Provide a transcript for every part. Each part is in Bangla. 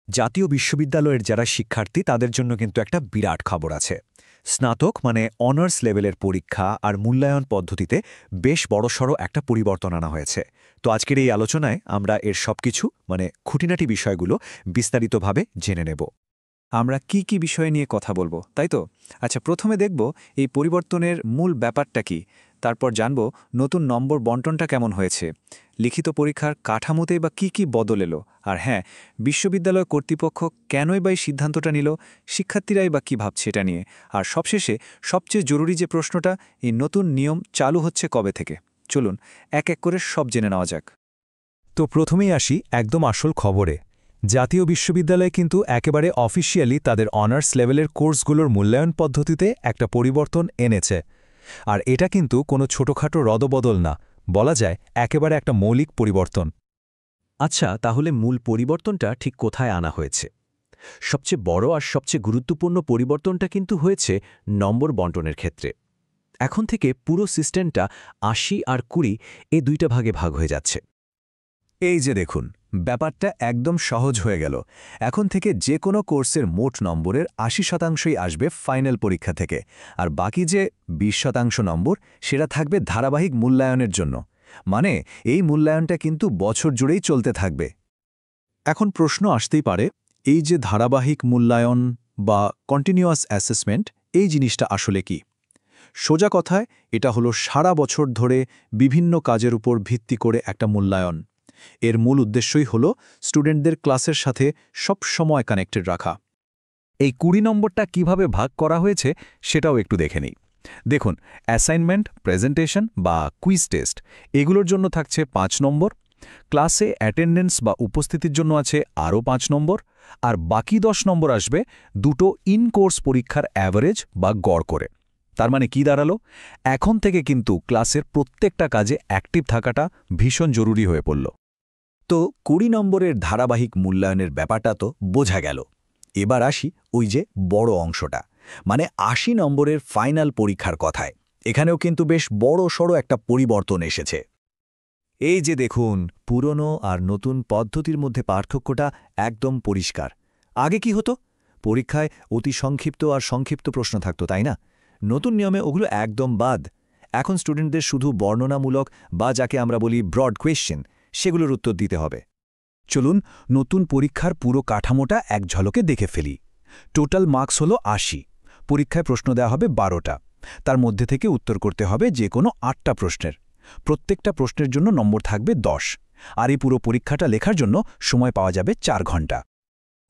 জাতীয় বিশ্ববিদ্যালয়ের যারা শিক্ষার্থী তাদের জন্য কিন্তু একটা বিরাট খবর আছে। স্নাতক মানে অনার্স লেভেলের পরীক্ষা আর মূল্যায়ন পদ্ধতিতে বেশ বড়সড় একটা পরিবর্তন আনা হয়েছে। তো আজকের এই আলোচনায় আমরা এর সবকিছু মানে খুঁটিনাটি বিষয়গুলো বিস্তারিতভাবে জেনে নেব। আমরা কি কি বিষয় নিয়ে কথা বলবো, তাই তো? আচ্ছা, প্রথমে দেখব এই পরিবর্তনের মূল ব্যাপারটা কি। তারপর জানব নতুন নম্বর বন্টনটা কেমন হয়েছে, লিখিত পরীক্ষার কাঠামোতেই বা কি বদল এলো, আর হ্যাঁ, বিশ্ববিদ্যালয় কর্তৃপক্ষ কেনই বা এই সিদ্ধান্তটা নিল, শিক্ষার্থীরাই বা কী ভাবছে এটা নিয়ে। আর সবশেষে সবচেয়ে জরুরি যে প্রশ্নটা, এই নতুন নিয়ম চালু হচ্ছে কবে থেকে। চলুন এক এক করে সব জেনে নেওয়া যাক। তো প্রথমেই আসি একদম আসল খবরে। জাতীয় বিশ্ববিদ্যালয় কিন্তু একেবারে অফিসিয়ালি তাদের অনার্স লেভেলের কোর্সগুলোর মূল্যায়ন পদ্ধতিতে একটা পরিবর্তন এনেছে। আর এটা কিন্তু কোনো ছোটখাটো রদবদল না, বলা যায় একেবারে একটা মৌলিক পরিবর্তন। আচ্ছা, তাহলে মূল পরিবর্তনটা ঠিক কোথায় আনা হয়েছে? সবচেয়ে বড় আর সবচেয়ে গুরুত্বপূর্ণ পরিবর্তনটা কিন্তু হয়েছে নম্বর বন্টনের ক্ষেত্রে। এখন থেকে পুরো সিস্টেমটা ৮০ আর ২০ এই দুইটা ভাগে ভাগ হয়ে যাচ্ছে। এই যে দেখুন, ব্যাপারটা একদম সহজ হয়ে গেল। এখন থেকে যে কোনো কোর্সের মোট নম্বরের ৮০% আসবে ফাইনাল পরীক্ষা থেকে, আর বাকি যে ২০% নম্বর সেটা থাকবে ধারাবাহিক মূল্যায়নের জন্য। মানে এই মূল্যায়নটা কিন্তু বছর জুড়েই চলতে থাকবে। এখন প্রশ্ন আসতেই পারে, এই যে ধারাবাহিক মূল্যায়ন বা কন্টিনিউয়াস অ্যাসেসমেন্ট, এই জিনিসটা আসলে কি? সোজা কথায় এটা হলো সারা বছর ধরে বিভিন্ন কাজের উপর ভিত্তি করে একটা মূল্যায়ন। এর মূল উদ্দেশ্যই হল স্টুডেন্টদের ক্লাসের সাথে সব সময় কানেক্টেড রাখা। এই ২০ নম্বরটা কিভাবে ভাগ করা হয়েছে সেটাও একটু দেখে নিই। দেখুন, অ্যাসাইনমেন্ট, প্রেজেন্টেশন বা কুইজ টেস্ট এগুলোর জন্য থাকছে ৫ নম্বর, ক্লাসে অ্যাটেন্ডেন্স বা উপস্থিতির জন্য আছে আরও ৫ নম্বর, আর বাকি ১০ নম্বর আসবে দুটো ইন কোর্স পরীক্ষার অ্যাভারেজ বা গড় করে। তার মানে কি দাঁড়ালো? এখন থেকে কিন্তু ক্লাসের প্রত্যেকটা কাজে অ্যাক্টিভ থাকাটা ভীষণ জরুরি হয়ে পড়ল। তো ২০ নম্বরের ধারাবাহিক মূল্যায়নের ব্যাপারটা তো বোঝা গেল। এবার আসি ওই যে বড় অংশটা, মানে ৮০ নম্বরের ফাইনাল পরীক্ষার কথায়। এখানেও কিন্তু বেশ বড়সড় একটা পরিবর্তন এসেছে। এই যে দেখুন, পুরনো আর নতুন পদ্ধতির মধ্যে পার্থক্যটা একদম পরিষ্কার। আগে কি হতো? পরীক্ষায় অতি সংক্ষিপ্ত আর সংক্ষিপ্ত প্রশ্ন থাকতো, তাই না? নতুন নিয়মে ওগুলো একদম বাদ। এখন স্টুডেন্টদের শুধু বর্ণনামূলক বা যাকে আমরা বলি ব্রড কোয়েশ্চেন, সেগুলোর উত্তর দিতে হবে। চলুন নতুন পরীক্ষার পুরো কাঠামোটা এক ঝলকে দেখে ফেলি। টোটাল মার্কস হলো ৮০। পরীক্ষায় প্রশ্ন দেওয়া হবে ১২টা। তার মধ্যে থেকে উত্তর করতে হবে যে কোনো ৮টা প্রশ্নের। প্রত্যেকটা প্রশ্নের জন্য নম্বর থাকবে ১০। আর এই পুরো পরীক্ষাটা লেখার জন্য সময় পাওয়া যাবে ৪ ঘন্টা।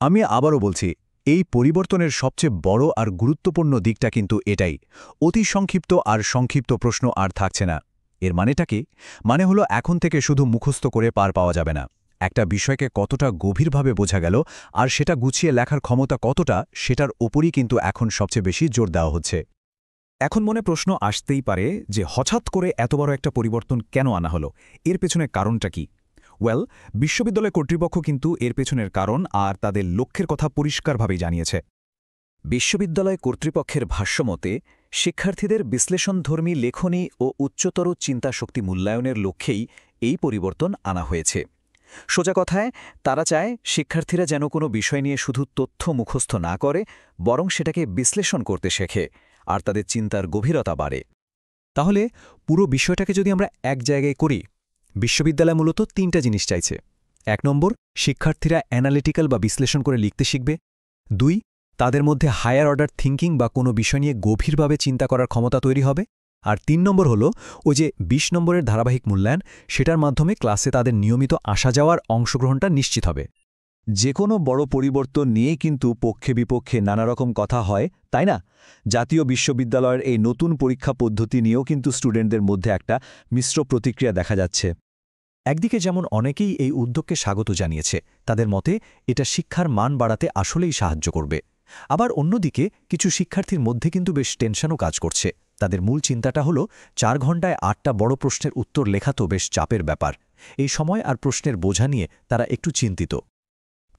আমি আবারও বলছি, এই পরিবর্তনের সবচেয়ে বড় আর গুরুত্বপূর্ণ দিকটা কিন্তু এটাই, অতি সংক্ষিপ্ত আর সংক্ষিপ্ত প্রশ্ন আর থাকছে না। এর মানেটা কি? মানে হলো এখন থেকে শুধু মুখস্থ করে পার পাওয়া যাবে না। একটা বিষয়কে কতটা গভীরভাবে বোঝা গেল আর সেটা গুছিয়ে লেখার ক্ষমতা কতটা, সেটার ওপরই কিন্তু এখন সবচেয়ে বেশি জোর দেওয়া হচ্ছে। এখন মনে প্রশ্ন আসতেই পারে যে হঠাৎ করে এত বড় একটা পরিবর্তন কেন আনা হলো, এর পেছনে কারণটা কি? ওয়েল, বিশ্ববিদ্যালয় কর্তৃপক্ষ কিন্তু এর পেছনের কারণ আর তাদের লক্ষ্যের কথা পরিষ্কারভাবেই জানিয়েছে। বিশ্ববিদ্যালয় কর্তৃপক্ষের ভাষ্যমতে শিক্ষার্থীদের বিশ্লেষণধর্মী লেখনী ও উচ্চতর চিন্তাশক্তি মূল্যায়নের লক্ষ্যেই এই পরিবর্তন আনা হয়েছে। সোজা কথায় তারা চায় শিক্ষার্থীরা যেন কোনো বিষয় নিয়ে শুধু তথ্য মুখস্থ না করে, বরং সেটাকে বিশ্লেষণ করতে শেখে আর তাদের চিন্তার গভীরতা বাড়ে। তাহলে পুরো বিষয়টাকে যদি আমরা এক জায়গায় করি, বিশ্ববিদ্যালয় মূলত ৩টা জিনিস চাইছে। ১ নম্বর, শিক্ষার্থীরা অ্যানালিটিক্যাল বা বিশ্লেষণ করে লিখতে শিখবে। ২, তাদের মধ্যে হায়ার অর্ডার থিঙ্কিং বা কোনো বিষয় নিয়ে গভীরভাবে চিন্তা করার ক্ষমতা তৈরি হবে। আর ৩ নম্বর হলো ওই যে ২০ নম্বরের ধারাবাহিক মূল্যায়ন, সেটার মাধ্যমে ক্লাসে তাদের নিয়মিত আসা যাওয়ার অংশগ্রহণটা নিশ্চিত হবে। যে কোনো বড় পরিবর্তন নিয়েই কিন্তু পক্ষে বিপক্ষে নানা রকম কথা হয়, তাই না? জাতীয় বিশ্ববিদ্যালয়ের এই নতুন পরীক্ষা পদ্ধতি নিয়েও কিন্তু স্টুডেন্টদের মধ্যে একটা মিশ্র প্রতিক্রিয়া দেখা যাচ্ছে। একদিকে যেমন অনেকেই এই উদ্যোগকে স্বাগত জানিয়েছে, তাদের মতে এটা শিক্ষার মান বাড়াতে আসলেই সাহায্য করবে। আবার অন্যদিকে কিছু শিক্ষার্থীর মধ্যে কিন্তু বেশ টেনশনও কাজ করছে। তাদের মূল চিন্তাটা হলো ৪ ঘণ্টায় ৮টা বড় প্রশ্নের উত্তর লেখা তো বেশ চাপের ব্যাপার। এই সময় আর প্রশ্নের বোঝা নিয়ে তারা একটু চিন্তিত।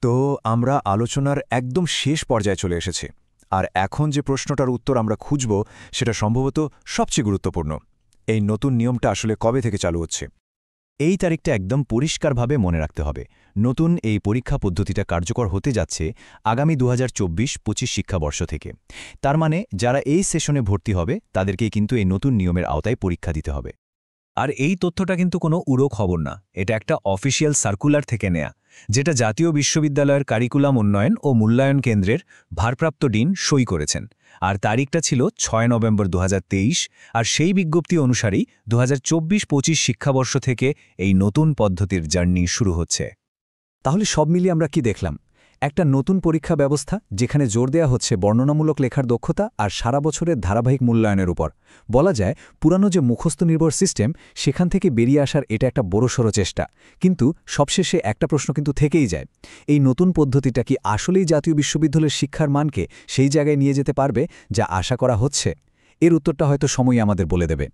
তো আমরা আলোচনার একদম শেষ পর্যায়ে চলে এসেছি। আর এখন যে প্রশ্নটার উত্তর আমরা খুঁজব সেটা সম্ভবত সবচেয়ে গুরুত্বপূর্ণ। এই নতুন নিয়মটা আসলে কবে থেকে চালু হচ্ছে? এই তারিখটা একদম পরিষ্কারভাবে মনে রাখতে হবে। নতুন এই পরীক্ষা পদ্ধতিটা কার্যকর হতে যাচ্ছে আগামী 2024-25 শিক্ষাবর্ষ থেকে। তার মানে যারা এই সেশনে ভর্তি হবে তাদেরকেই কিন্তু এই নতুন নিয়মের আওতায় পরীক্ষা দিতে হবে। আর এই তথ্যটা কিন্তু কোনো উড়ো খবর না, এটা একটা অফিসিয়াল সার্কুলার থেকে নেয়া, যেটা জাতীয় বিশ্ববিদ্যালয়ের কারিকুলাম উন্নয়ন ও মূল্যায়ন কেন্দ্রের ভারপ্রাপ্ত ডিন সই করেছেন। আর তারিখটা ছিল 6 নভেম্বর 2023, আর সেই বিজ্ঞপ্তি অনুসারেই 2024-25 শিক্ষাবর্ষ থেকে এই নতুন পদ্ধতির জার্নি শুরু হচ্ছে। তাহলে সব মিলিয়ে আমরা কি দেখলাম? একটা নতুন পরীক্ষা ব্যবস্থা যেখানে জোর দেয়া হচ্ছে বর্ণনামূলক লেখার দক্ষতা আর সারা বছরের ধারাবাহিক মূল্যায়নের উপর। বলা যায় পুরানো যে মুখস্থ নির্ভর সিস্টেম, সেখান থেকে বেরিয়ে আসার এটা একটা বড়সড় চেষ্টা। কিন্তু সবশেষে একটা প্রশ্ন কিন্তু থেকেই যায়, এই নতুন পদ্ধতিটা কি আসলেই জাতীয় বিশ্ববিদ্যালয়ের শিক্ষার মানকে সেই জায়গায় নিয়ে যেতে পারবে যা আশা করা হচ্ছে? এর উত্তরটা হয়তো সময়ই আমাদের বলে দেবে।